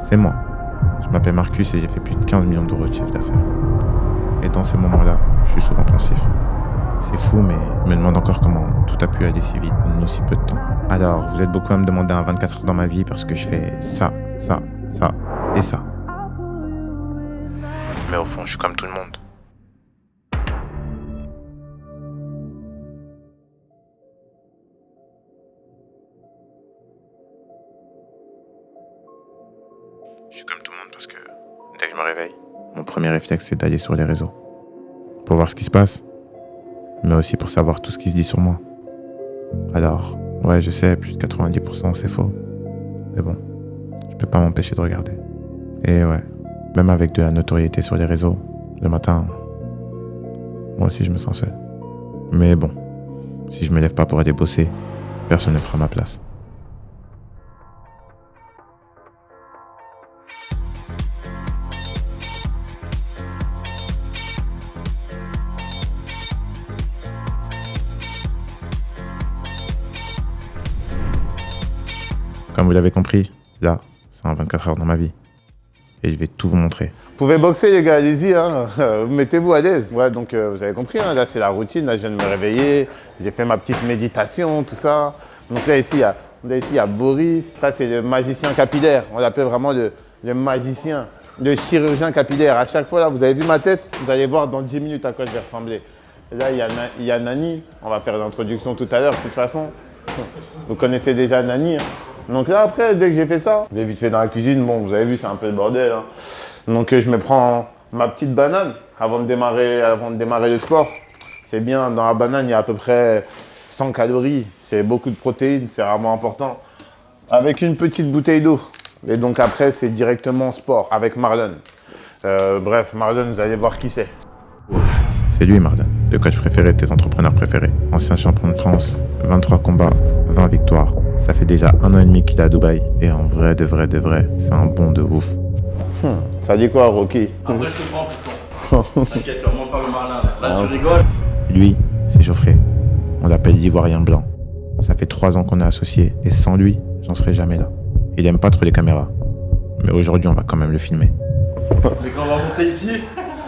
c'est moi. Je m'appelle Marcus et j'ai fait plus de 15 millions d'euros de chiffre d'affaires. Et dans ces moments-là, je suis souvent pensif. C'est fou, mais je me demande encore comment tout a pu aller si vite en aussi peu de temps. Alors, vous êtes beaucoup à me demander un 24 heures dans ma vie parce que je fais ça et ça. Mais au fond, je suis comme tout le monde. Je suis comme tout le monde parce que dès que je me réveille, mon premier réflexe c'est d'aller sur les réseaux. Pour voir ce qui se passe, mais aussi pour savoir tout ce qui se dit sur moi. Alors, ouais, je sais, plus de 90% c'est faux. Mais bon, je peux pas m'empêcher de regarder. Et ouais, même avec de la notoriété sur les réseaux, le matin, moi aussi je me sens seul. Mais bon, si je me lève pas pour aller bosser, personne ne fera ma place. Comme vous l'avez compris, là, c'est un 24 heures dans ma vie. Et je vais tout vous montrer. Vous pouvez boxer les gars, allez-y, hein. Mettez-vous à l'aise. Ouais, donc vous avez compris, hein, là c'est la routine, là je viens de me réveiller, j'ai fait ma petite méditation, tout ça. Donc là ici, il y a Boris, ça c'est le magicien capillaire, on l'appelle vraiment le magicien, le chirurgien capillaire. À chaque fois là, vous avez vu ma tête, vous allez voir dans 10 minutes à quoi je vais ressembler. Et là il y a Nani, on va faire l'introduction tout à l'heure de toute façon. Vous connaissez déjà Nani, hein. Donc là après, dès que j'ai fait ça, je vais vite fait dans la cuisine, bon vous avez vu c'est un peu le bordel, hein. Donc je me prends ma petite banane avant de démarrer le sport. C'est bien, dans la banane il y a à peu près 100 calories, c'est beaucoup de protéines, c'est vraiment important. Avec une petite bouteille d'eau. Et donc après c'est directement sport avec Marlon. Bref, Marlon, vous allez voir qui c'est. C'est lui, Marlon, le coach préféré de tes entrepreneurs préférés. Ancien champion de France, 23 combats, 20 victoires. Ça fait déjà 1 an et demi qu'il est à Dubaï. Et en vrai, de vrai, c'est un bon de ouf. Ça dit quoi, Rocky? Après, je te prends, piston. T'inquiète, tu remontes pas le Marlin. Là, tu rigoles. Lui, c'est Geoffrey. On l'appelle l'Ivoirien blanc. Ça fait 3 ans qu'on est associés. Et sans lui, j'en serais jamais là. Il aime pas trop les caméras. Mais aujourd'hui, on va quand même le filmer. Mais quand on va monter ici,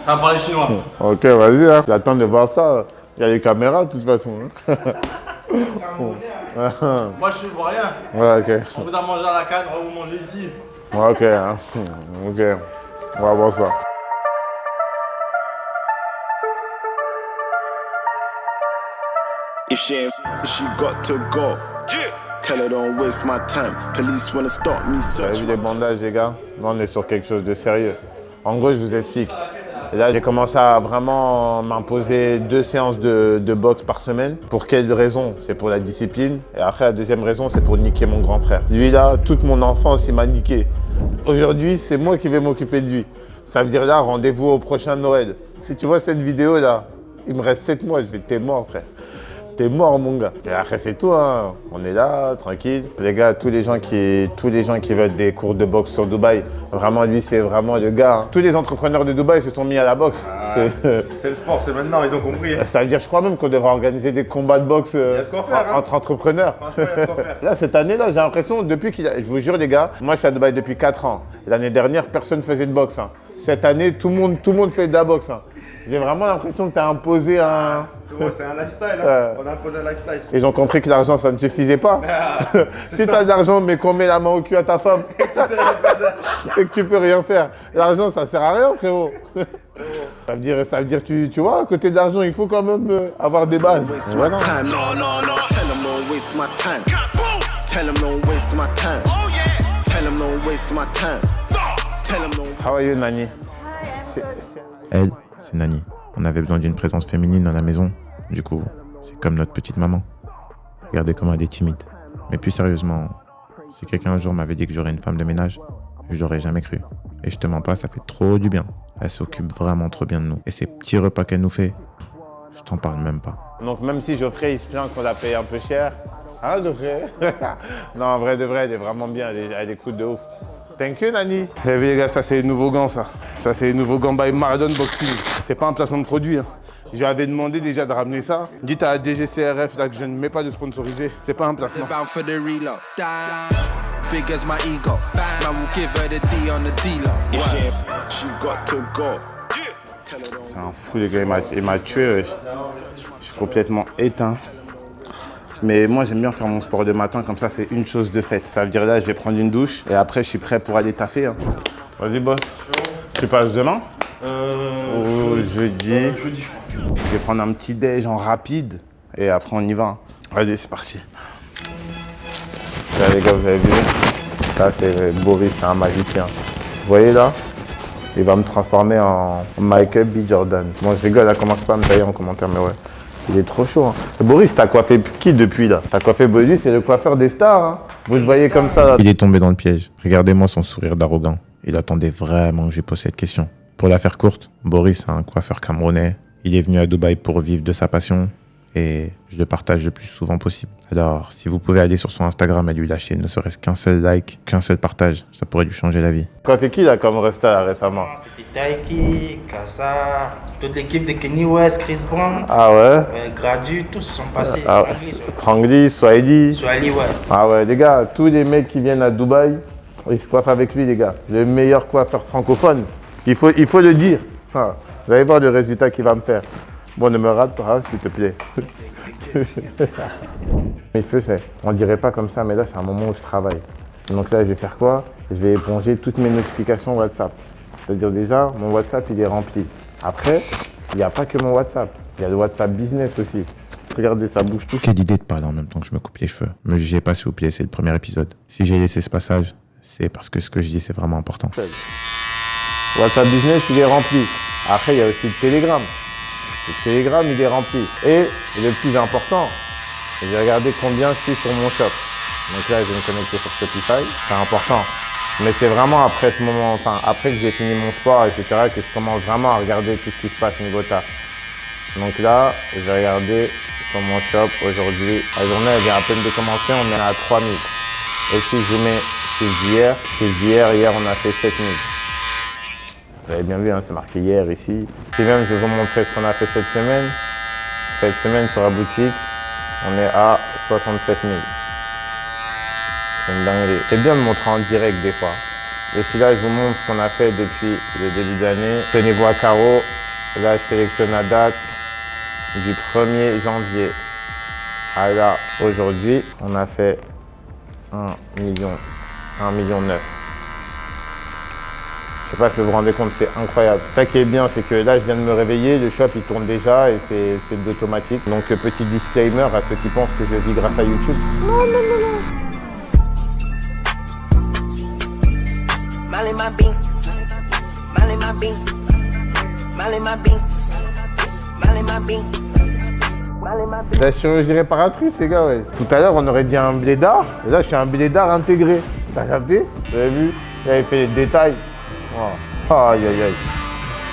ça va parler chinois. Ok, vas-y, hein. J'attends de voir ça. Il y a les caméras de toute façon. Hein. Moi, je vois rien. Ouais, ok. On vous a mangé à la canne, on va vous manger ici. Ouais, ok, hein. Ok. On va voir ça. If she ain't she got to go. Tell her don't waste my time. Police wanna stop me Vous avez search. vu les bandages, les gars? Là, on est sur quelque chose de sérieux. En gros, je vous explique. Et là, j'ai commencé à vraiment m'imposer 2 séances de boxe par semaine. Pour quelle raison? C'est pour la discipline. Et après, la deuxième raison, c'est pour niquer mon grand frère. Lui, là, toute mon enfance, il m'a niqué. Aujourd'hui, c'est moi qui vais m'occuper de lui. Ça veut dire là, rendez-vous au prochain Noël. Si tu vois cette vidéo, là, il me reste 7 mois. Je vais t'es mort, frère. T'es mort, mon gars. Et après, c'est tout, hein. On est là, tranquille. Les gars, tous les gens qui veulent des cours de boxe sur Dubaï, vraiment, lui, c'est vraiment le gars, hein. Tous les entrepreneurs de Dubaï se sont mis à la boxe. C'est le sport, c'est maintenant, ils ont compris. Ça veut dire, je crois même qu'on devrait organiser des combats de boxe de quoi faire, hein. entre entrepreneurs. Franchement, il y a de quoi faire. Là, cette année-là, j'ai l'impression, depuis je vous jure, les gars, moi, je suis à Dubaï depuis 4 ans. L'année dernière, personne ne faisait de boxe, hein. Cette année, tout le monde fait de la boxe, hein. J'ai vraiment l'impression que tu as imposé un... C'est un lifestyle, hein. On a imposé un lifestyle. Ils ont compris que l'argent, ça ne suffisait pas. Si tu as de l'argent, mais qu'on met la main au cul à ta femme et que tu peux rien faire, l'argent, ça sert à rien, frérot. Ça veut dire tu vois, à côté de l'argent, il faut quand même avoir des bases. Waste Voilà. my time. No. Tell them don't waste my time. Tell them don't waste my time. Tell them don't waste my time. Tell them don't. How are you, Nani? Elle, c'est Nani. On avait besoin d'une présence féminine dans la maison. Du coup, c'est comme notre petite maman. Regardez comment elle est timide. Mais plus sérieusement, si quelqu'un un jour m'avait dit que j'aurais une femme de ménage, j'aurais jamais cru. Et je te mens pas, ça fait trop du bien. Elle s'occupe vraiment trop bien de nous. Et ces petits repas qu'elle nous fait, je t'en parle même pas. Donc même si Geoffrey, il se plaint qu'on l'a payé un peu cher. Hein, Geoffrey? Non, en vrai de vrai, elle est vraiment bien. Elle est cool de ouf. Thank you, Nani. Vous avez vu, les gars, ça, c'est les nouveaux gants, ça. Ça, c'est les nouveaux gants by Marathon Boxing. C'est pas un placement de produit, hein. Je lui avais demandé déjà de ramener ça. Dites à la DGCRF là, que je ne mets pas de sponsorisé. C'est pas un placement. Bound for the reload. Die. big as my ego. Man will give her the D on the D-Lo. She got to go. C'est un fou, les gars, il m'a tué. Je suis complètement éteint. Mais moi, j'aime bien faire mon sport de matin, comme ça, c'est une chose de faite. Ça veut dire là, je vais prendre une douche et après, je suis prêt pour aller taffer. Hein. Vas-y, boss. Tu passes demain jeudi. Je vais prendre un petit déj en rapide et après, on y va. Hein. Allez, c'est parti. Là, les gars, vous avez vu, ça, c'est Boris, c'est un magicien. Vous voyez là? Il va me transformer en Michael B. Jordan. Bon, je rigole, là, commence pas à me tailler en commentaire, mais ouais. Il est trop chaud. Hein. Boris, t'as coiffé qui depuis là? T'as coiffé Boris, c'est le coiffeur des stars. Hein. Vous le voyez comme ça là. Il est tombé dans le piège. Regardez-moi son sourire d'arrogant. Il attendait vraiment que je lui pose cette question. Pour la faire courte, Boris est un coiffeur camerounais. Il est venu à Dubaï pour vivre de sa passion et je le partage le plus souvent possible. Alors, si vous pouvez aller sur son Instagram et lui lâcher ne serait-ce qu'un seul like, qu'un seul partage, ça pourrait lui changer la vie. Coiffé qui là comme resta là récemment? C'était Taiki, Kassa, toute l'équipe de Kenny West, Chris Brown. Ah ouais? Gradu, tous se sont passés. Ah, Frangly, Swahili. Swahili, ouais. Ah ouais, les gars, tous les mecs qui viennent à Dubaï, ils se coiffent avec lui, les gars. Le meilleur coiffeur francophone. Il faut le dire. Ah, vous allez voir le résultat qu'il va me faire. Bon, ne me rate pas, s'il te plaît. Il faisait. On dirait pas comme ça, mais là, c'est un moment où je travaille. Donc là, je vais faire quoi? Je vais éponger toutes mes notifications WhatsApp. C'est-à-dire déjà, mon WhatsApp, il est rempli. Après, il n'y a pas que mon WhatsApp. Il y a le WhatsApp business aussi. Regardez, ça bouge tout. Quelle idée de parler en même temps que je me coupe les cheveux. Me jugez pas, s'il vous plaît, c'est le premier épisode. Si j'ai laissé ce passage, c'est parce que ce que je dis, c'est vraiment important. WhatsApp business, il est rempli. Après, il y a aussi le Telegram. Le Telegram, il est rempli. Et le plus important, j'ai regardé combien je suis sur mon shop. Donc là, je vais me connecter sur Shopify. C'est important. Mais c'est vraiment après ce moment, enfin, après que j'ai fini mon sport, etc., que je commence vraiment à regarder tout ce qui se passe au niveau taf. Donc là, je vais regarder sur mon shop aujourd'hui. La journée, elle vient à peine de commencer, on est à 3000. Et si je mets hier, hier, on a fait 7000. Vous avez bien vu, hein, c'est marqué hier ici. Si même je vais vous montrer ce qu'on a fait cette semaine. Cette semaine sur la boutique, on est à 67 000. C'est une dinguerie. C'est bien de montrer en direct des fois. Et si là, je vous montre ce qu'on a fait depuis le début d'année. Tenez-vous à carreau. Là, je sélectionne la date du 1er janvier. Ah là, aujourd'hui, on a fait 1 million 9. Je sais pas si vous vous rendez compte, c'est incroyable. Ça qui est bien, c'est que là, je viens de me réveiller, le shop, il tourne déjà et c'est d'automatique. Donc, petit disclaimer à ceux qui pensent que je vis grâce à YouTube. Non. La chirurgie réparatrice, les gars, ouais. Tout à l'heure, on aurait dit un blédard. Et là, je suis un blédard intégré. T'as capté? Vous avez vu? J'avais fait les détails. Oh. Aïe.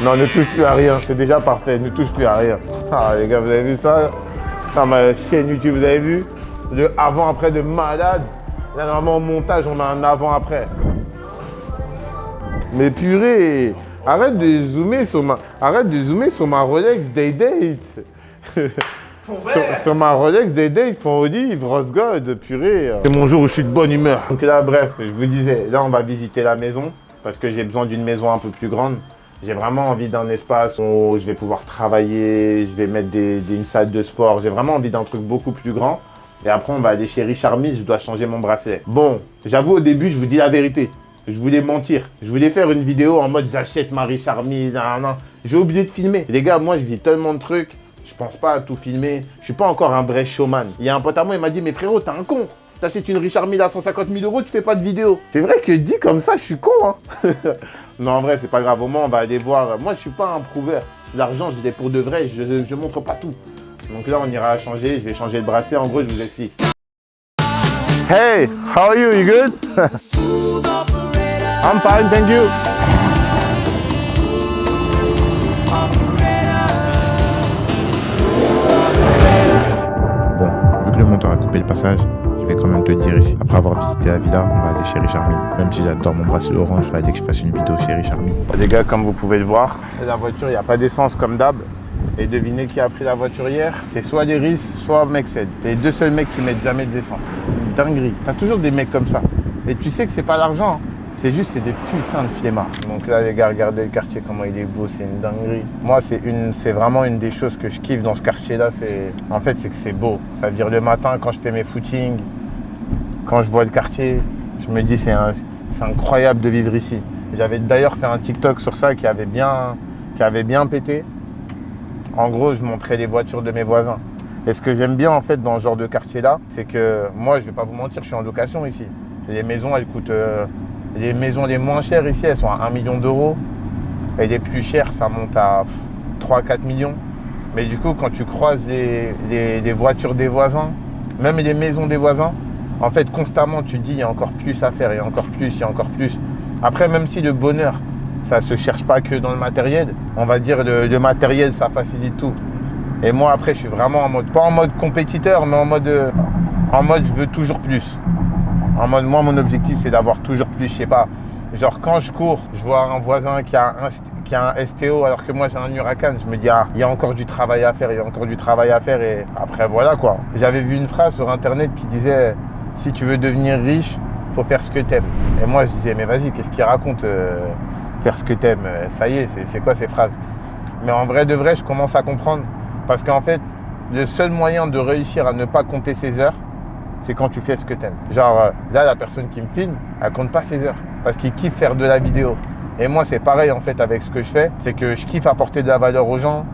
Non, ne touche plus à rien. C'est déjà parfait. Ne touche plus à rien. Ah, les gars, vous avez vu ça? Dans ma chaîne YouTube, vous avez vu? Le avant-après de malade. Là, normalement, au montage, on a un avant-après. Mais purée, arrête de zoomer sur ma Rolex Day-Date. Sur ma Rolex Day-Date, font Olive, Rose Gold, purée. C'est mon jour où je suis de bonne humeur. Donc là, bref, je vous disais, là, on va visiter la maison parce que j'ai besoin d'une maison un peu plus grande. J'ai vraiment envie d'un espace où je vais pouvoir travailler, je vais mettre une salle de sport. J'ai vraiment envie d'un truc beaucoup plus grand. Et après, on va aller chez Richard Mille, je dois changer mon bracelet. Bon, j'avoue, au début, je vous dis la vérité. Je voulais mentir. Je voulais faire une vidéo en mode j'achète ma Richard Mille. Non. J'ai oublié de filmer. Les gars, moi, je vis tellement de trucs. Je pense pas à tout filmer. Je suis pas encore un vrai showman. Il y a un pote à moi, il m'a dit, mais frérot, t'es un con. T'achètes une Richard Mille à 150 000 €, tu fais pas de vidéo. C'est vrai que dit comme ça, je suis con, hein. Non, en vrai, c'est pas grave. Au moins, on va aller voir. Moi, je suis pas un prouveur. L'argent, je l'ai pour de vrai. Je montre pas tout. Donc là, on ira changer. Je vais changer le bracelet. En gros, je vous explique. Hey, how are you? You good? I'm fine, thank you. Bon, vu que le monteur a coupé le passage, je vais quand même te le dire ici. Après avoir visité la villa, on va aller chez Richard Mille. Même si j'adore mon bracelet orange, il fallait que je fasse une vidéo chez Richard Mille. Les gars, comme vous pouvez le voir, la voiture, il n'y a pas d'essence comme d'hab. Et devinez qui a pris la voiture hier? C'est soit Léris, soit Mexed. C'est les deux seuls mecs qui mettent jamais de l'essence. Dinguerie. T'as toujours des mecs comme ça. Et tu sais que c'est pas l'argent, c'est juste c'est des putains de flemmards. Donc là les gars, regardez le quartier, comment il est beau, c'est une dinguerie. Moi c'est vraiment une des choses que je kiffe dans ce quartier-là, en fait c'est que c'est beau. Ça veut dire le matin quand je fais mes footings, quand je vois le quartier, je me dis c'est incroyable de vivre ici. J'avais d'ailleurs fait un TikTok sur ça qui avait bien pété. En gros, je montrais les voitures de mes voisins. Et ce que j'aime bien en fait dans ce genre de quartier-là, c'est que moi, je vais pas vous mentir, je suis en location ici. Les maisons, elles coûtent. Les maisons les moins chères ici, elles sont à 1 million d'euros. Et les plus chères, ça monte à 3-4 millions. Mais du coup, quand tu croises les voitures des voisins, même les maisons des voisins, en fait, constamment, tu te dis, il y a encore plus à faire, il y a encore plus, il y a encore plus. Après, même si le bonheur, ça ne se cherche pas que dans le matériel, on va dire le matériel, ça facilite tout. Et moi, après, je suis vraiment en mode, pas en mode compétiteur, mais en mode je veux toujours plus. En mode, moi, mon objectif, c'est d'avoir toujours plus, je sais pas. Genre, quand je cours, je vois un voisin qui a un STO alors que moi, j'ai un Huracan, je me dis, ah, il y a encore du travail à faire, il y a encore du travail à faire. Et après, voilà quoi. J'avais vu une phrase sur Internet qui disait, si tu veux devenir riche, il faut faire ce que t'aimes. Et moi, je disais, mais vas-y, qu'est-ce qu'il raconte faire ce que t'aimes, ça y est, c'est quoi ces phrases? Mais en vrai de vrai, je commence à comprendre. Parce qu'en fait, le seul moyen de réussir à ne pas compter ses heures, c'est quand tu fais ce que t'aimes. Genre, là, la personne qui me filme, elle compte pas ses heures. Parce qu'il kiffe faire de la vidéo. Et moi, c'est pareil, en fait, avec ce que je fais. C'est que je kiffe apporter de la valeur aux gens.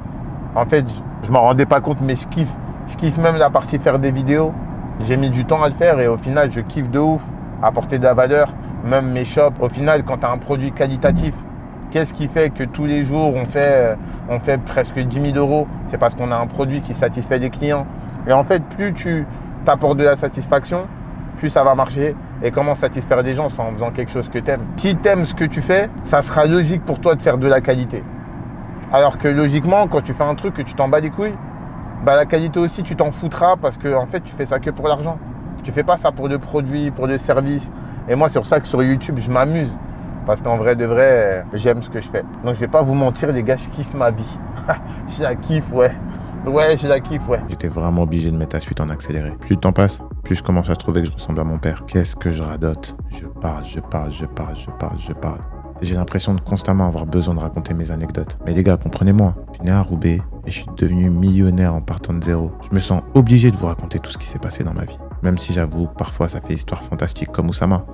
En fait, je m'en rendais pas compte, mais je kiffe. Je kiffe même la partie faire des vidéos. J'ai mis du temps à le faire et au final, je kiffe de ouf. Apporter de la valeur. Même mes shops, au final, quand tu as un produit qualitatif, qu'est-ce qui fait que tous les jours, on fait presque 10 000 euros? C'est parce qu'on a un produit qui satisfait les clients. Et en fait, plus tu t'apportes de la satisfaction, plus ça va marcher. Et comment satisfaire des gens, c'est en faisant quelque chose que tu aimes. Si tu aimes ce que tu fais, ça sera logique pour toi de faire de la qualité. Alors que logiquement, quand tu fais un truc que tu t'en bats les couilles, bah la qualité aussi, tu t'en foutras parce que en fait, tu fais ça que pour l'argent. Tu fais pas ça pour le produit, pour le service. Et moi, c'est pour ça que sur YouTube, je m'amuse. Parce qu'en vrai de vrai, j'aime ce que je fais. Donc, je vais pas vous mentir, les gars, je kiffe ma vie. Je la kiffe, ouais. Ouais, je la kiffe, ouais. J'étais vraiment obligé de mettre la suite en accéléré. Plus le temps passe, plus je commence à trouver que je ressemble à mon père. Qu'est-ce que je radote? Je parle. J'ai l'impression de constamment avoir besoin de raconter mes anecdotes. Mais les gars, comprenez-moi, je suis né à Roubaix et je suis devenu millionnaire en partant de zéro. Je me sens obligé de vous raconter tout ce qui s'est passé dans ma vie. Même si j'avoue, parfois ça fait histoire fantastique comme Oussama.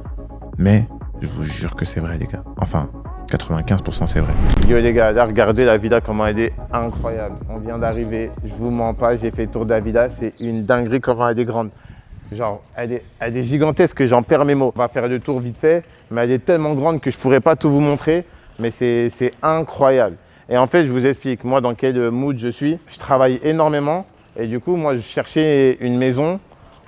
Mais je vous jure que c'est vrai, les gars. Enfin, 95% c'est vrai. Yo les gars, là regardez la villa comment elle est incroyable. On vient d'arriver, je vous mens pas, j'ai fait le tour de la villa, c'est une dinguerie comment elle est grande. Genre, elle est gigantesque, j'en perds mes mots. On va faire le tour vite fait, mais elle est tellement grande que je pourrais pas tout vous montrer, mais c'est incroyable. Et en fait, je vous explique, moi dans quel mood je suis. Je travaille énormément et du coup, moi je cherchais une maison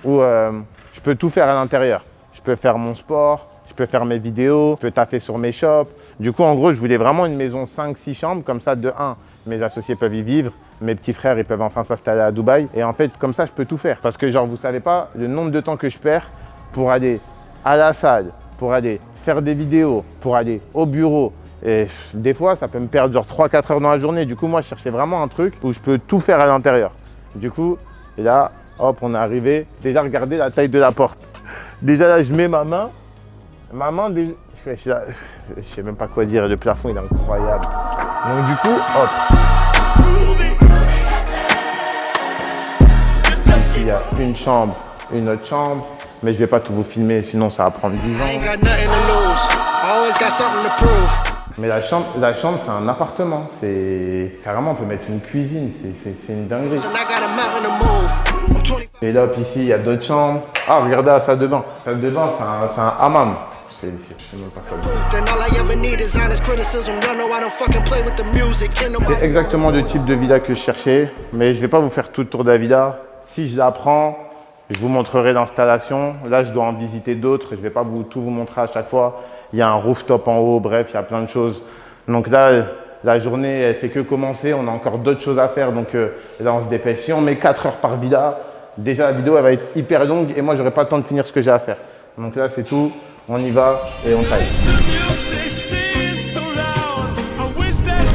où je peux tout faire à l'intérieur. Je peux faire mon sport, je peux faire mes vidéos, je peux taffer sur mes shops. Du coup, en gros, je voulais vraiment une maison 5-6 chambres, comme ça, de 1, mes associés peuvent y vivre, mes petits frères, ils peuvent enfin s'installer à Dubaï. Et en fait, comme ça, je peux tout faire. Parce que genre, vous savez pas le nombre de temps que je perds pour aller à la salle, pour aller faire des vidéos, pour aller au bureau. Et des fois, ça peut me perdre genre 3-4 heures dans la journée. Du coup, moi, je cherchais vraiment un truc où je peux tout faire à l'intérieur. Du coup, et là, hop, on est arrivé. Déjà, regardez la taille de la porte. Déjà, là, je mets ma main. Ma main, déjà, je sais même pas quoi dire. Le plafond, il est incroyable. Donc, du coup, hop. Ici, il y a une chambre, une autre chambre. Mais je vais pas tout vous filmer, sinon ça va prendre 10 ans. Mais la chambre, c'est un appartement. C'est carrément, on peut mettre une cuisine. C'est une dinguerie. Et là, ici, il y a d'autres chambres. Ah, regardez la salle de bain. La salle de bain, c'est un hammam. Je sais même pas quoi dire. C'est exactement le type de villa que je cherchais, mais je vais pas vous faire tout le tour de la villa. Si je la prends, je vous montrerai l'installation. Là, je dois en visiter d'autres. Je vais pas tout vous montrer à chaque fois. Il y a un rooftop en haut, bref, il y a plein de choses. Donc là, la journée, elle fait que commencer. On a encore d'autres choses à faire. Donc là, on se dépêche. Si on met 4 heures par villa, déjà la vidéo, elle va être hyper longue et moi, j'aurai pas le temps de finir ce que j'ai à faire. Donc là, c'est tout. On y va et on taille.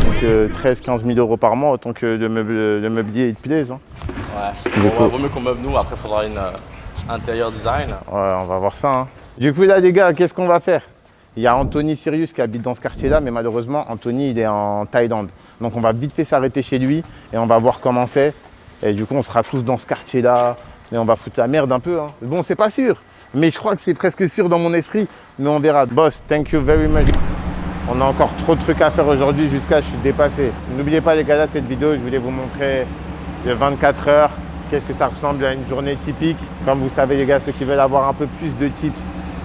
Donc 13-15 000 euros par mois, autant que le mobilier, il te plaise. Hein. Ouais, bon, vaut mieux qu'on meuble nous, après il faudra une intérieur design. Ouais, on va voir ça. Hein. Du coup, là, les gars, qu'est-ce qu'on va faire? Il y a Anthony Sirius qui habite dans ce quartier-là, mais malheureusement, Anthony, il est en Thaïlande. Donc, on va vite fait s'arrêter chez lui et on va voir comment c'est. Et du coup, on sera tous dans ce quartier-là. Mais on va foutre la merde un peu. Hein. Bon, c'est pas sûr. Mais je crois que c'est presque sûr dans mon esprit. Mais on verra. Boss, thank you very much. On a encore trop de trucs à faire aujourd'hui. Jusqu'à, je suis dépassé. N'oubliez pas, les gars, là, cette vidéo, je voulais vous montrer de 24 heures. Qu'est-ce que ça ressemble à une journée typique. Comme vous savez, les gars, ceux qui veulent avoir un peu plus de tips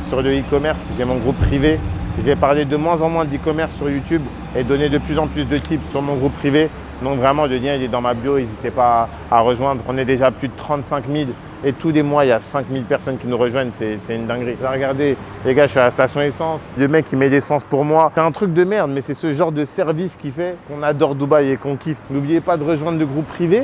sur le e-commerce, j'ai mon groupe privé. Je vais parler de moins en moins d'e-commerce sur YouTube et donner de plus en plus de tips sur mon groupe privé. Donc vraiment, le lien il est dans ma bio, n'hésitez pas à rejoindre. On est déjà plus de 35 000 et tous les mois, il y a 5 000 personnes qui nous rejoignent. C'est une dinguerie. Là, regardez, les gars, je suis à la station essence. Le mec, il met l'essence pour moi. C'est un truc de merde, mais c'est ce genre de service qui fait qu'on adore Dubaï et qu'on kiffe. N'oubliez pas de rejoindre le groupe privé.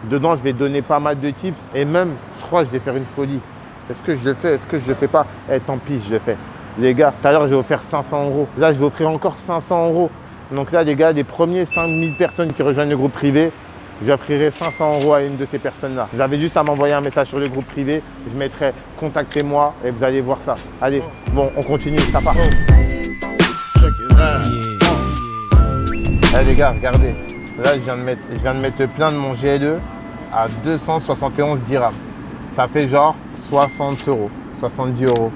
Dedans, je vais donner pas mal de tips et même, je crois que je vais faire une folie. Est-ce que je le fais? Est-ce que je le fais pas? Eh, tant pis, je le fais. Les gars, tout à l'heure, j'ai offert 500 €. Là, je vais offrir encore 500 €. Donc là, les gars, les premiers 5000 personnes qui rejoignent le groupe privé, j'offrirai 500 € à une de ces personnes-là. Vous avez juste à m'envoyer un message sur le groupe privé. Je mettrai « Contactez-moi » et vous allez voir ça. Allez, bon, on continue, ça part. Allez les gars, regardez. Là, je viens de mettre plein de mon GLE à 271 dirhams. Ça fait genre 60 €, 70 €.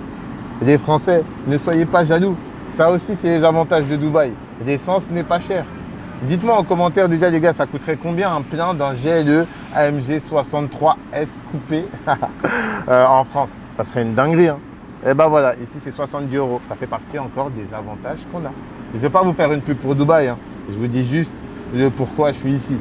Les Français, ne soyez pas jaloux. Ça aussi, c'est les avantages de Dubaï. L'essence n'est pas chère. Dites-moi en commentaire déjà, les gars, ça coûterait combien un plein d'un GLE AMG 63S coupé en France? Ça serait une dinguerie. Hein. Et ben voilà, ici, c'est 70 €. Ça fait partie encore des avantages qu'on a. Je ne vais pas vous faire une pub pour Dubaï. Hein. Je vous dis juste le pourquoi je suis ici.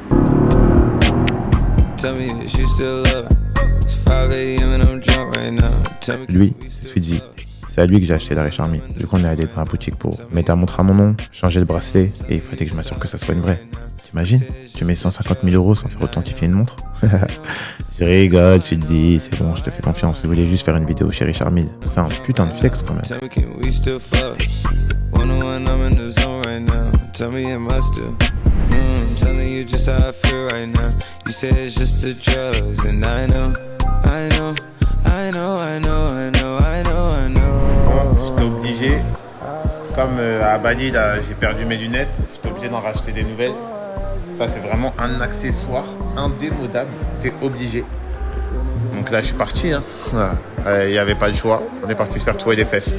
Lui, c'est Sweezy. C'est à lui que j'ai acheté la Rich Army. Du coup, on est allé dans la boutique pour mettre la montre à mon nom, changer le bracelet, et il fallait que je m'assure que ça soit une vraie. T'imagines? Tu mets 150 000 € sans faire authentifier une montre? Je rigole, Sweezy, c'est bon, je te fais confiance. Je voulais juste faire une vidéo chez Rich Army. C'est un putain de flex quand même. J'étais obligé, comme à Bali, là, j'ai perdu mes lunettes, j'étais obligé d'en racheter des nouvelles. Ça, c'est vraiment un accessoire indémodable, t'es obligé. Donc là, je suis parti. Hein. Il n'y avait pas le choix. On est parti se faire trouver les fesses.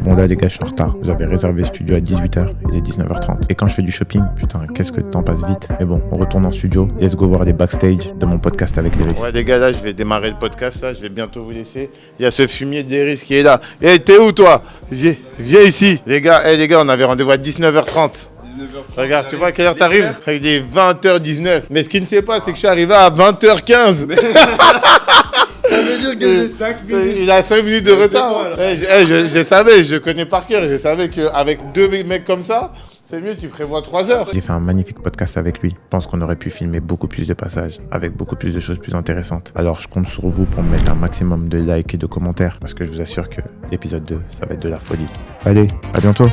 Bon là les gars, je suis en retard. J'avais réservé studio à 18 h, il est 19 h 30. Et quand je fais du shopping, putain, qu'est-ce que le temps passe vite. Mais bon, on retourne en studio. Let's go voir les backstage de mon podcast avec Iris. Ouais les gars, là, je vais démarrer le podcast. Là, je vais bientôt vous laisser. Il y a ce fumier d'Iris qui est là. Eh, t'es où toi? Viens ici. Les gars, on avait rendez-vous à 19 h 30. Regarde, tu vois à quelle heure t'arrives? Il est 20 h 19. Mais ce qu'il ne sait pas, c'est que je suis arrivé à 20 h 15. Ça veut dire que j'ai 5 minutes. Il a 5 minutes de retard. Je savais, je connais par cœur. Je savais qu'avec deux mecs comme ça, c'est mieux, tu prévois 3 heures. J'ai fait un magnifique podcast avec lui. Je pense qu'on aurait pu filmer beaucoup plus de passages, avec beaucoup plus de choses plus intéressantes. Alors je compte sur vous pour me mettre un maximum de likes et de commentaires, parce que je vous assure que l'épisode 2, ça va être de la folie. Allez, à bientôt.